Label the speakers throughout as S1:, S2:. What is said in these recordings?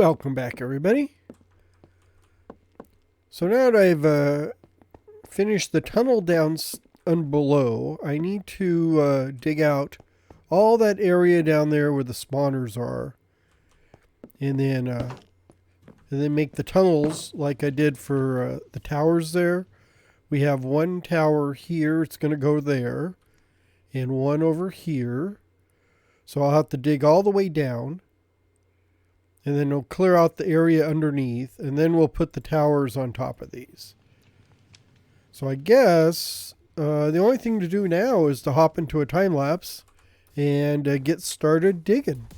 S1: Welcome back, everybody. So now that I've finished the tunnel down below, I need to dig out all that area down there where the spawners are, and then make the tunnels like I did for the towers there. We have one tower here; it's going to go there, and one over here. So I'll have to dig all the way down. And then we'll clear out the area underneath, and then we'll put the towers on top of these. So I guess the only thing to do now is to hop into a time lapse and get started digging.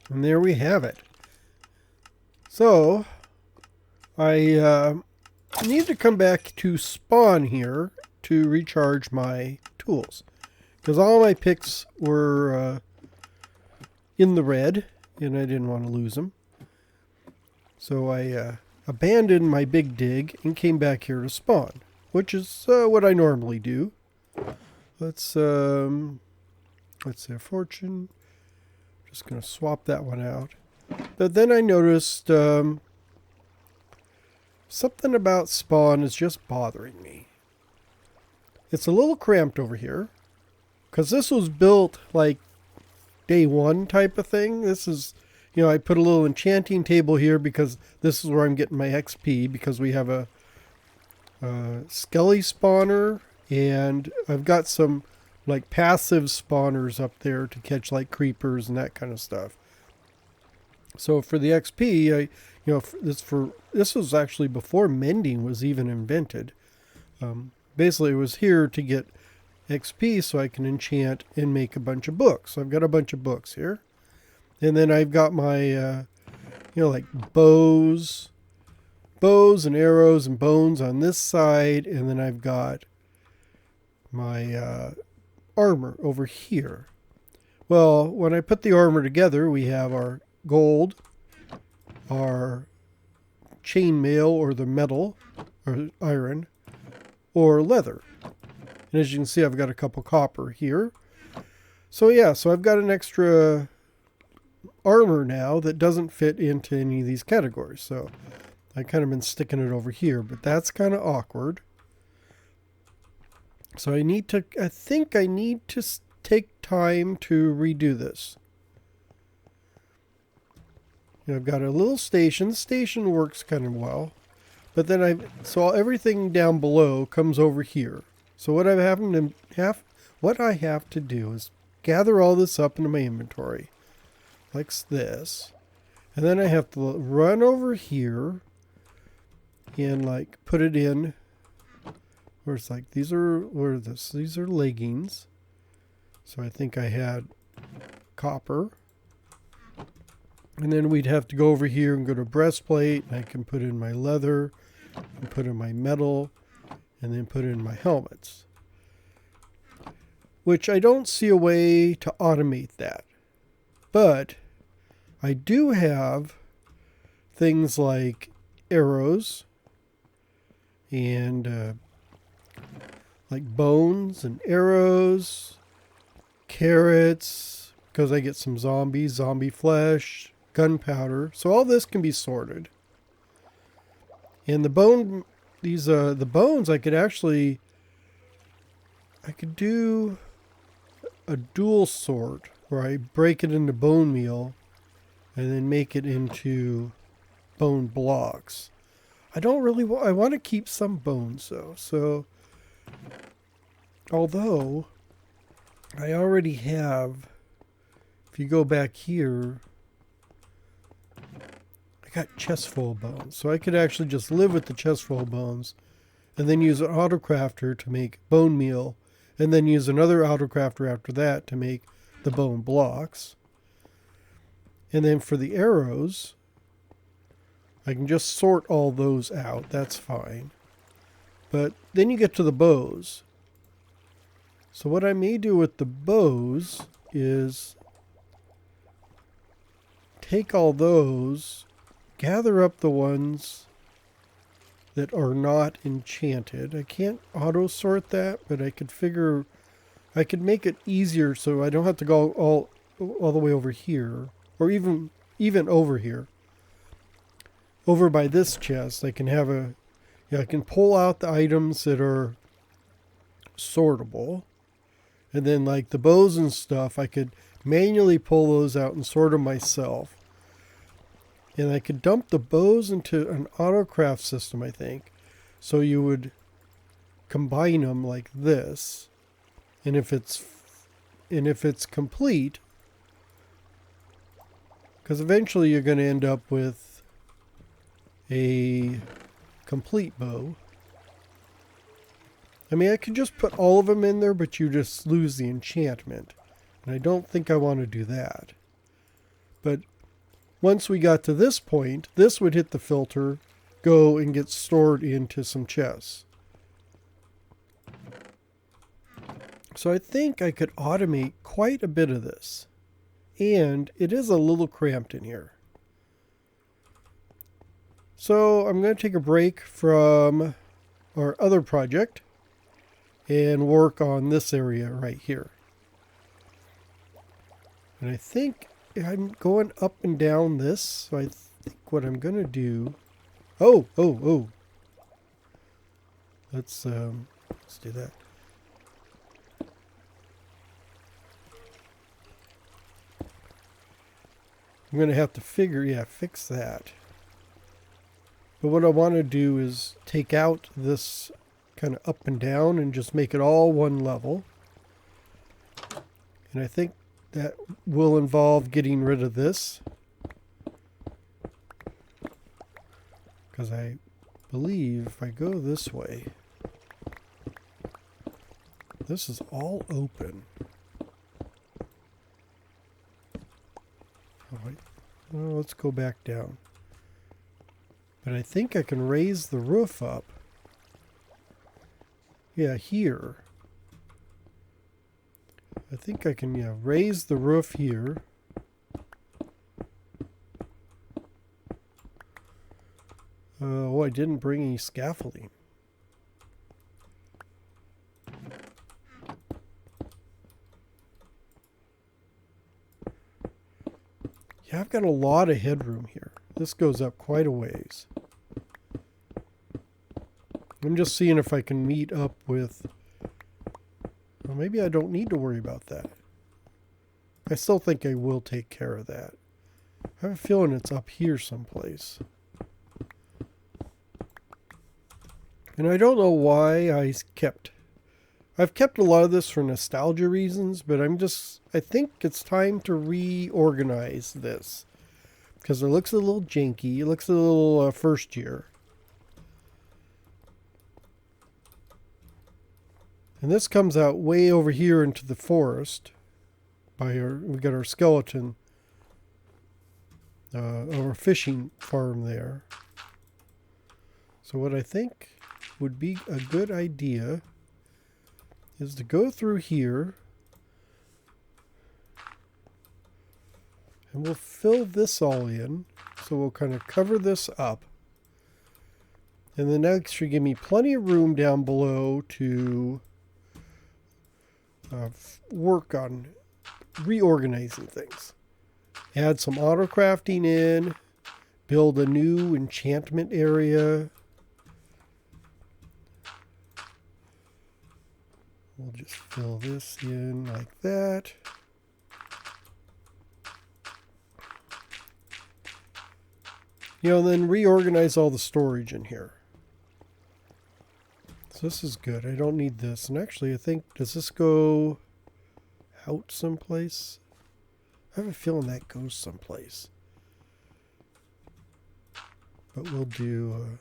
S1: And there we have it. So, I need to come back to spawn here to recharge my tools. Because all my picks were in the red, and I didn't want to lose them. So I abandoned my big dig and came back here to spawn, which is what I normally do. Let's say a fortune. Just going to swap that one out. But then I noticed something about spawn is just bothering me. It's a little cramped over here, because this was built like day one type of thing. This is, you know, I put a little enchanting table here because this is where I'm getting my XP, because we have a skelly spawner, and I've got some like passive spawners up there to catch like creepers and that kind of stuff. So for the XP, this was actually before mending was even invented. Basically, it was here to get XP so I can enchant and make a bunch of books. So I've got a bunch of books here. And then I've got my, like bows and arrows and bones on this side. And then I've got my armor over here. Well, when I put the armor together, we have our gold, our chainmail or the metal or iron, or leather. And as you can see, I've got a couple copper here. So yeah, so I've got an extra armor now that doesn't fit into any of these categories. So I kind of been sticking it over here, but that's kind of awkward. So I think I need to take time to redo this. I've got a little station. The station works kind of well. But then so everything down below comes over here. So what I have to do is gather all this up into my inventory. Like this. And then I have to run over here and like put it in where it's like these are leggings. So I think I had copper. And then we'd have to go over here and go to breastplate. And I can put in my leather, and put in my metal, and then put in my helmets. Which I don't see a way to automate that. But I do have things like arrows and like bones and arrows, carrots, because I get some zombie flesh, gunpowder. So all this can be sorted. And the bones I could do a dual sort where I break it into bone meal and then make it into bone blocks. I want to keep some bones though. So although I already have, if you go back here, I got chest full of bones. So I could actually just live with the chest full of bones and then use an autocrafter to make bone meal and then use another autocrafter after that to make the bone blocks. And then for the arrows, I can just sort all those out. That's fine. But then you get to the bows. So what I may do with the bows is take all those, gather up the ones that are not enchanted. I can't auto sort that, but I could make it easier so I don't have to go all the way over here, or even over here. Over by this chest, I can have I can pull out the items that are sortable. And then like the bows and stuff, I could manually pull those out and sort them myself. And I could dump the bows into an autocraft system, I think. So you would combine them like this. And if it's complete, because eventually you're going to end up with a complete bow. I mean, I could just put all of them in there, but you just lose the enchantment. And I don't think I want to do that. But once we got to this point, this would hit the filter, go and get stored into some chests. So I think I could automate quite a bit of this. And it is a little cramped in here. So I'm going to take a break from our other project and work on this area right here. And I think I'm going up and down this. So I think what I'm going to do... Oh. Let's do that. I'm going to have to fix that. But what I want to do is take out this kind of up and down and just make it all one level. And I think that will involve getting rid of this. Because I believe if I go this way, this is all open. Well, let's go back down. But I think I can raise the roof up. Yeah, here. I think I can, raise the roof here. Oh, I didn't bring any scaffolding. Yeah, I've got a lot of headroom here. This goes up quite a ways. I'm just seeing if I can meet up with... Well, maybe I don't need to worry about that. I still think I will take care of that. I have a feeling it's up here someplace. And I don't know why I've kept a lot of this for nostalgia reasons, but I think it's time to reorganize this. Because it looks a little janky. It looks a little first year. And this comes out way over here into the forest. We got our skeleton, our fishing farm there. So what I think would be a good idea is to go through here. And we'll fill this all in. So we'll kind of cover this up. And then that should give me plenty of room down below to work on reorganizing things. Add some auto crafting in. Build a new enchantment area. We'll just fill this in like that. Then reorganize all the storage in here. So this is good. I don't need this. And actually, I think, does this go out someplace? I have a feeling that goes someplace. But we'll do...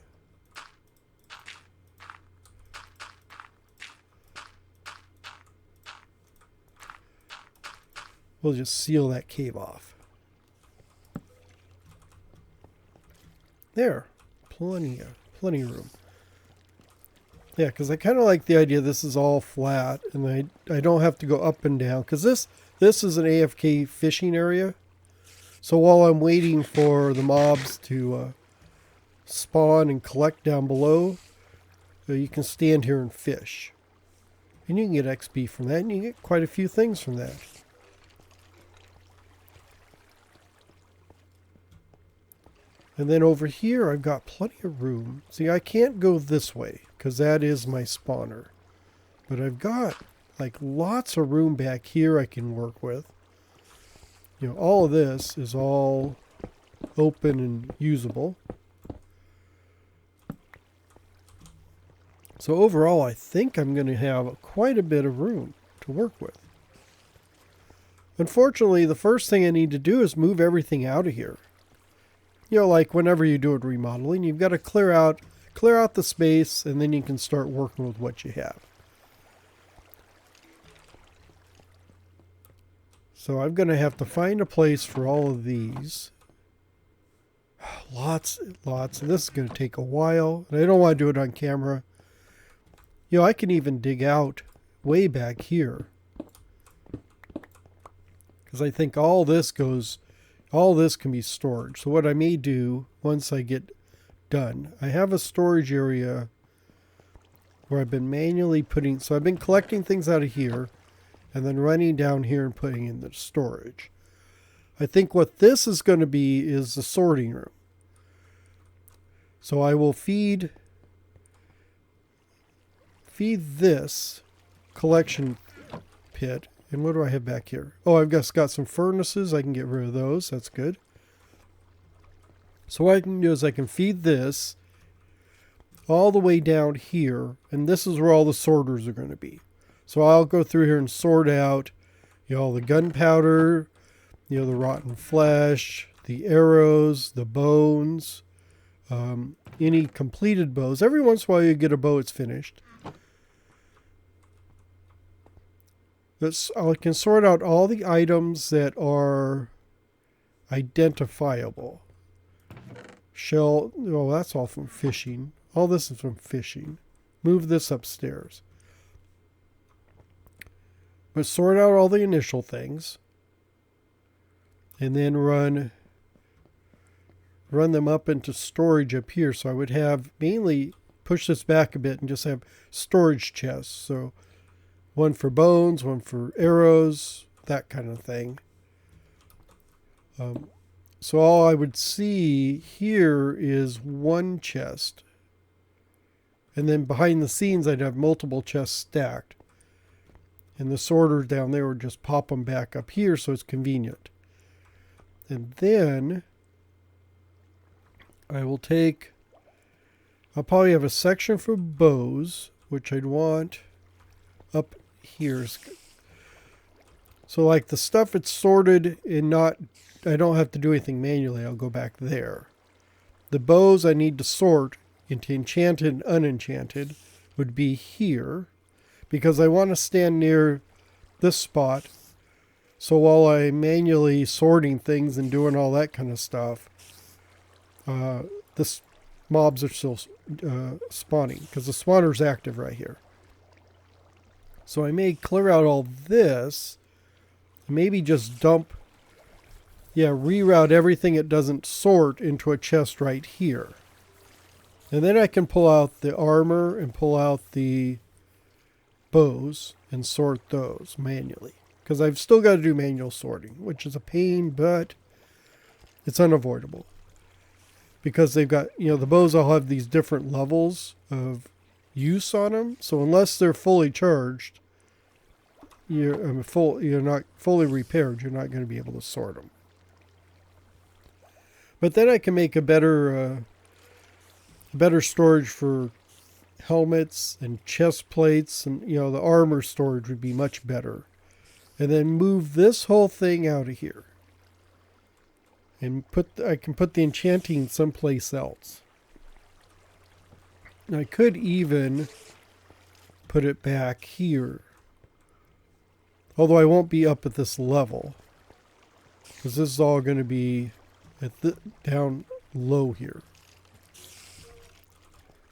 S1: we'll just seal that cave off. There. Plenty of room. Yeah, because I kind of like the idea this is all flat, and I don't have to go up and down, because this is an AFK fishing area. So while I'm waiting for the mobs to spawn and collect down below, you can stand here and fish. And you can get XP from that, and you get quite a few things from that. And then over here, I've got plenty of room. See, I can't go this way, because that is my spawner. But I've got, like, lots of room back here I can work with. All of this is all open and usable. So overall, I think I'm going to have quite a bit of room to work with. Unfortunately, the first thing I need to do is move everything out of here. Like whenever you do a remodeling, you've got to clear out the space, and then you can start working with what you have. So I'm going to have to find a place for all of these. lots. And this is going to take a while. And I don't want to do it on camera. You know, I can even dig out way back here. Because I think all this can be stored. So what I may do once I get done, I have a storage area where I've been manually putting, so I've been collecting things out of here and then running down here and putting in the storage. I think what this is going to be is the sorting room. So I will feed this collection pit. And what do I have back here? Oh, I've just got some furnaces. I can get rid of those. That's good. So what I can do is I can feed this all the way down here. And this is where all the sorters are going to be. So I'll go through here and sort out, you know, all the gunpowder, you know, the rotten flesh, the arrows, the bones, any completed bows. Every once in a while you get a bow that's finished. I can sort out all the items that are identifiable. Shell, oh, that's all from fishing. All this is from fishing. Move this upstairs. But sort out all the initial things. And then run them up into storage up here. So I would have mainly push this back a bit and just have storage chests. So one for bones, one for arrows, that kind of thing. So all I would see here is one chest. And then behind the scenes, I'd have multiple chests stacked. And the sorters down there would just pop them back up here so it's convenient. And then I'll probably have a section for bows, which I'd want up here. So like the stuff it's sorted and I don't have to do anything manually. I'll go back there. The bows I need to sort into enchanted and unenchanted would be here because I want to stand near this spot. So while I'm manually sorting things and doing all that kind of stuff, this mobs are still spawning because the spawner's active right here. So I may clear out all this, maybe just reroute everything it doesn't sort into a chest right here. And then I can pull out the armor and pull out the bows and sort those manually. Because I've still got to do manual sorting, which is a pain, but it's unavoidable. Because they've got, you know, the bows all have these different levels of use on them. So unless they're fully charged, you're not fully repaired, you're not going to be able to sort them. But then I can make a better storage for helmets and chest plates, and you know the armor storage would be much better. And then move this whole thing out of here. And I can put the enchanting someplace else. And I could even put it back here. Although I won't be up at this level. Because this is all going to be down low here.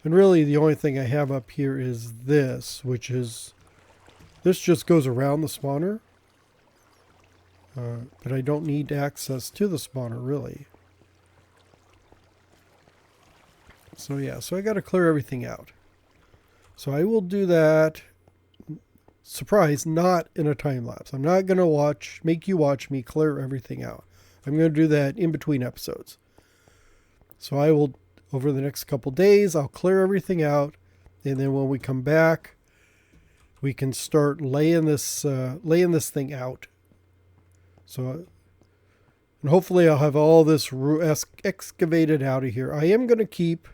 S1: And really the only thing I have up here is this, which is, this just goes around the spawner. But I don't need access to the spawner, really. So yeah, so I got to clear everything out. So I will do that, surprise, not in a time lapse. I'm not going to make you watch me clear everything out. I'm going to do that in between episodes. So I will, over the next couple days, I'll clear everything out. And then when we come back, we can start laying this thing out. So, and hopefully I'll have all this excavated out of here. I am going to keep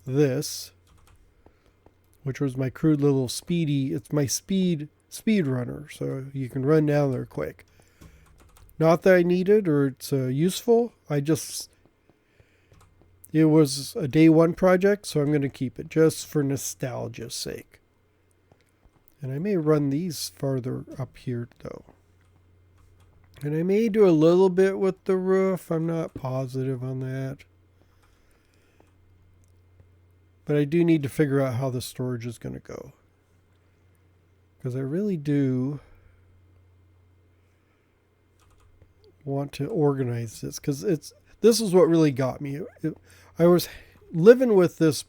S1: this, which was my crude little it's my speed runner, so you can run down there quick. Not that I need it or it's useful. It was a day one project, so I'm going to keep it just for nostalgia's sake. And I may run these farther up here though. And I may do a little bit with the roof. I'm not positive on that. But I do need to figure out how the storage is going to go. Because I really do want to organize this. Because this is what really got me. I was living with this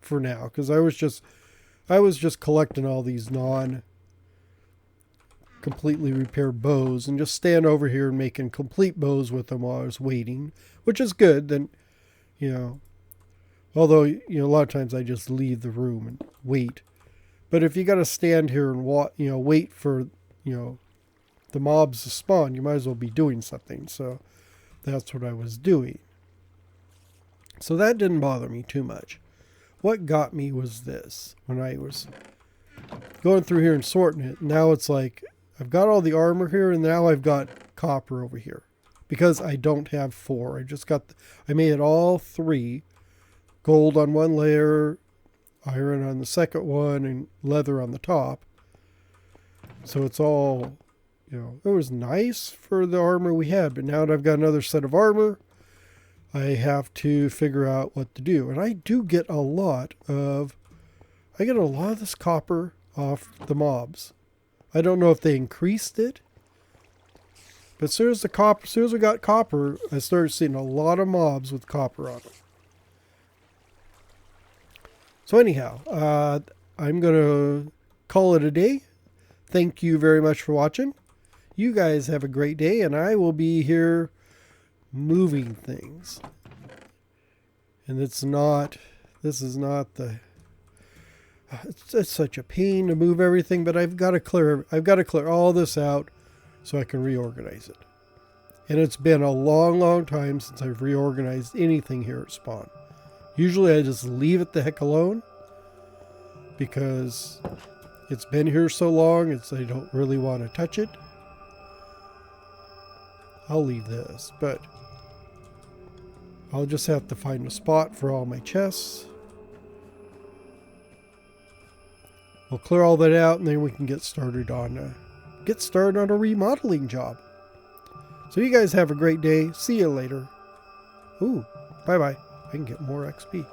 S1: for now. Because I was just collecting all these completely repaired bows and just stand over here and making complete bows with them while I was waiting, which is good. Then, you know, although, you know, a lot of times I just leave the room and wait. But if you got to stand here and wait for, you know, the mobs to spawn, you might as well be doing something. So that's what I was doing. So that didn't bother me too much. What got me was this. When I was going through here and sorting it, now it's like I've got all the armor here, and now I've got copper over here. Because I don't have 4. I made it all 3. Gold on one layer, iron on the second one, and leather on the top. So it's all, you know, it was nice for the armor we had. But now that I've got another set of armor, I have to figure out what to do. And I do get a lot of this copper off the mobs. I don't know if they increased it, but as soon as we got copper, I started seeing a lot of mobs with copper on them. So anyhow, I'm going to call it a day. Thank you very much for watching. You guys have a great day, and I will be here moving things. And this is not the... It's such a pain to move everything, but I've got to clear all this out so I can reorganize it. And it's been a long, long time since I've reorganized anything here at Spawn. Usually I just leave it the heck alone because it's been here so long, I don't really want to touch it. I'll leave this, but I'll just have to find a spot for all my chests. We'll clear all that out, and then we can get started on a remodeling job. So you guys have a great day. See you later. Ooh, bye-bye. I can get more XP.